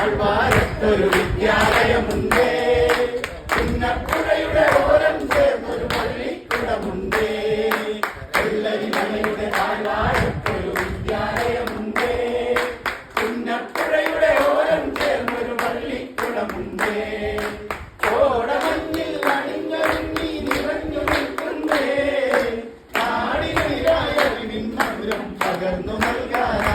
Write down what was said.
താഴ്വാരത്തൊരു വിദ്യാലയമുണ്ട്. പുന്നപ്പുഴയുടെ ഓരം ചേർന്നൊരു പള്ളിക്കുടമുണ്ട്. വെള്ളരിമലയുടെ താഴ്വാരത്തൊരു വിദ്യാലയമുണ്ട്. പുന്നപ്പുഴയുടെ ഓരം ചേർന്നൊരു പള്ളിക്കുടമുണ്ട്. കോടമഞ്ഞിൽ അണിഞ്ഞൊരുങ്ങി നിറഞ്ഞു നിൽക്കുന്നേ നാടിനെതിരായ മധുരം പകർന്നു നൽകാൻ